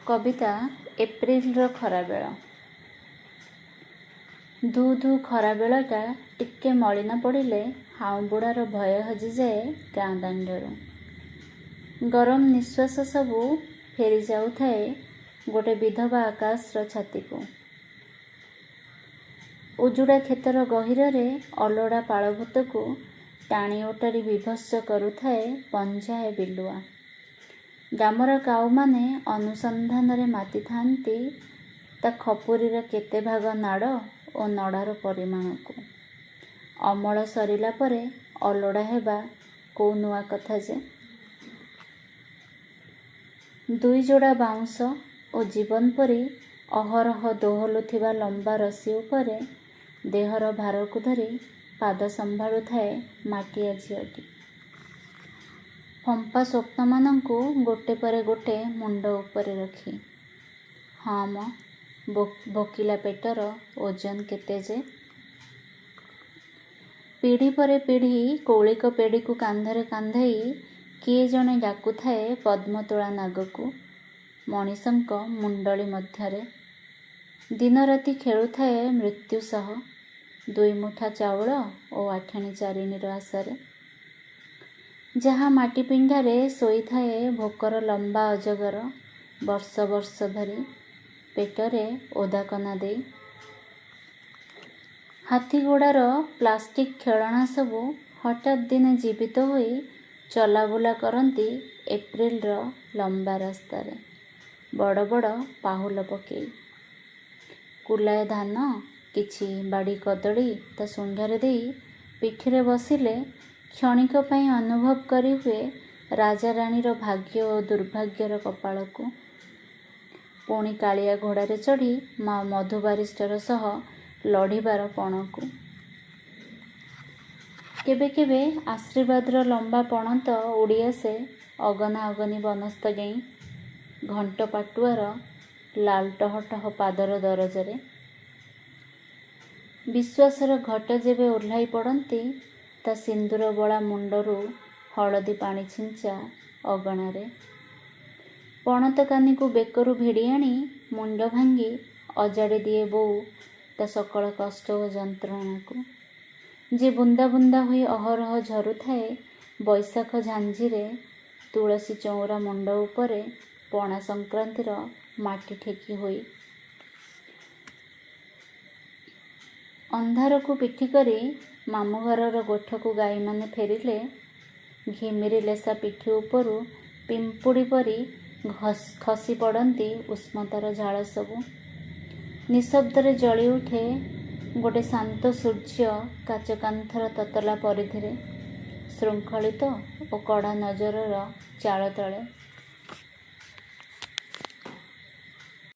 କବିତା ଏପ୍ରିଲର ଖରାବେଳ। ଧୁ ଧୁ ଖରାବେଳଟା ଟିକେ ମଳିନ ପଡ଼ିଲେ ହାଉଁବୁଡ଼ାର ଭୟ ହଜିଯାଏ ଗାଁ ଦାଣ୍ଡରୁ। ଗରମ ନିଶ୍ୱାସ ସବୁ ଫେରି ଯାଉଥାଏ ଗୋଟେ ବିଧବା ଆକାଶର ଛାତିକୁ। ଉଜୁଡ଼ା କ୍ଷେତର ଗହୀରରେ ଅଲୋଡ଼ା ପାଳଭୂତକୁ ଟାଣି ଓଟାରି ବିଭତ୍ସ କରୁଥାଏ ପଞ୍ଝାଏ ବିଲୁଆ। ଗ୍ରାମର କାଉମାନେ ଅନୁସନ୍ଧାନରେ ମାତିଥାନ୍ତି ତା ଖପୁରିର କେତେ ଭାଗ ନାଡ଼ ଓ ନଡ଼ାର ପରିମାଣକୁ। ଅମଳ ସରିଲା ପରେ ଅଲୋଡ଼ା ହେବା କୋଉ ନୂଆ କଥା ଯେ। ଦୁଇ ଯୋଡ଼ା ବାଉଁଶ ଓ ଜୀବନ ପରି ଅହରହ ଦୋହଲୁଥିବା ଲମ୍ବା ରଶି ଉପରେ ଦେହର ଭାରକୁ ଧରି ପାଦ ସମ୍ଭାଳୁଥାଏ ମାଟିଆ ଝିଅଟି। ଫମ୍ପା ସ୍ୱପ୍ନମାନଙ୍କୁ ଗୋଟେ ପରେ ଗୋଟେ ମୁଣ୍ଡ ଉପରେ ରଖି। ହଁ ମ, ଭୋକିଲା ପେଟର ଓଜନ କେତେ ଯେ। ପିଢ଼ି ପରେ ପିଢ଼ି କୌଳିକ ପେଡ଼ିକୁ କାନ୍ଧରେ କାନ୍ଧେଇ କିଏ ଜଣେ ଡାକୁଥାଏ ପଦ୍ମତୋଳା ନାଗକୁ ମଣିଷଙ୍କ ମୁଣ୍ଡଳି ମଧ୍ୟରେ। ଦିନରାତି ଖେଳୁଥାଏ ମୃତ୍ୟୁ ସହ, ଦୁଇ ମୁଠା ଚାଉଳ ଓ ଆଠେଣି ଚାରିଣିର ଆଶାରେ। ଯାହା ମାଟି ପିଣ୍ଡାରେ ଶୋଇଥାଏ ଭୋକର ଲମ୍ବା ଅଜଗର ବର୍ଷ ବର୍ଷ ଧରି ପେଟରେ ଓଦାକନା ଦେଇ। ହାତୀଘୋଡ଼ାର ପ୍ଲାଷ୍ଟିକ୍ ଖେଳଣା ସବୁ ହଠାତ୍ ଦିନେ ଜୀବିତ ହୋଇ ଚଲାବୁଲା କରନ୍ତି ଏପ୍ରିଲର ଲମ୍ବା ରାସ୍ତାରେ ବଡ଼ ବଡ଼ ପାହୁଲ ପକେଇ। କୁଲାଏ ଧାନ, କିଛି ବାଡ଼ି କଦଳୀ ତା ଶୁଣ୍ଢରେ ଦେଇ ପିଠିରେ ବସିଲେ କ୍ଷଣିକ ପାଇଁ ଅନୁଭବ କରି ହୁଏ ରାଜାରାଣୀର ଭାଗ୍ୟ ଓ ଦୁର୍ଭାଗ୍ୟର କପାଳକୁ। ପୁଣି କାଳିଆ ଘୋଡ଼ାରେ ଚଢ଼ି ମା ମଧୁବାରିଷ୍ଟର ସହ ଲଢ଼ିବାର ପଣକୁ। କେବେ କେବେ ଆଶୀର୍ବାଦର ଲମ୍ବା ପଣତ ଉଡ଼ିଆସେ ଅଗନା ଅଗନି ବନସ୍ତ ଡେଇଁ ଘଣ୍ଟ ପାଟୁଆର ଲାଲ ଟହ ଟହ ପାଦର ଦରଜାରେ। ବିଶ୍ୱାସର ଘଟ ଯେବେ ଓହ୍ଲାଇ ପଡ଼ନ୍ତି ତା ସିନ୍ଦୁର ବୋଳା ମୁଣ୍ଡରୁ ହଳଦୀ ପାଣି ଛିଞ୍ଚା ଅଗଣାରେ। ପଣତ କାନିକୁ ବେକରୁ ଭିଡ଼ି ଆଣି ମୁଣ୍ଡ ଭାଙ୍ଗି ଅଜାଡ଼ି ଦିଏ ବୋଉ ତା ସକଳ କଷ୍ଟ ଓ ଯନ୍ତ୍ରଣାକୁ। ଯେ ବୁନ୍ଦା ବୁନ୍ଦା ହୋଇ ଅହରହ ଝରୁଥାଏ ବୈଶାଖ ଝାଞ୍ଜିରେ ତୁଳସୀ ଚଉରା ମୁଣ୍ଡ ଉପରେ ପଣା ସଂକ୍ରାନ୍ତିର ମାଟି ଠେକି ହୋଇ। ଅନ୍ଧାରକୁ ପିଠି କରି ମାମୁଁ ଘରର ଗୋଠକୁ ଗାଈମାନେ ଫେରିଲେ ଘିମିରି ଲେସା ପିଠି ଉପରୁ ପିମ୍ପୁଡ଼ି ପରି ଖସି ପଡ଼ନ୍ତି ଉଷ୍ମତାର ଝାଳ ସବୁ। ନିଶବ୍ଦରେ ଜଳି ଉଠେ ଗୋଟେ ଶାନ୍ତ ସୂର୍ଯ୍ୟ କାଚ କାନ୍ଥର ତତଲା ପରିଧିରେ ଶୃଙ୍ଖଳିତ ଓ କଡ଼ା ନଜରର ଚାଳ ତଳେ।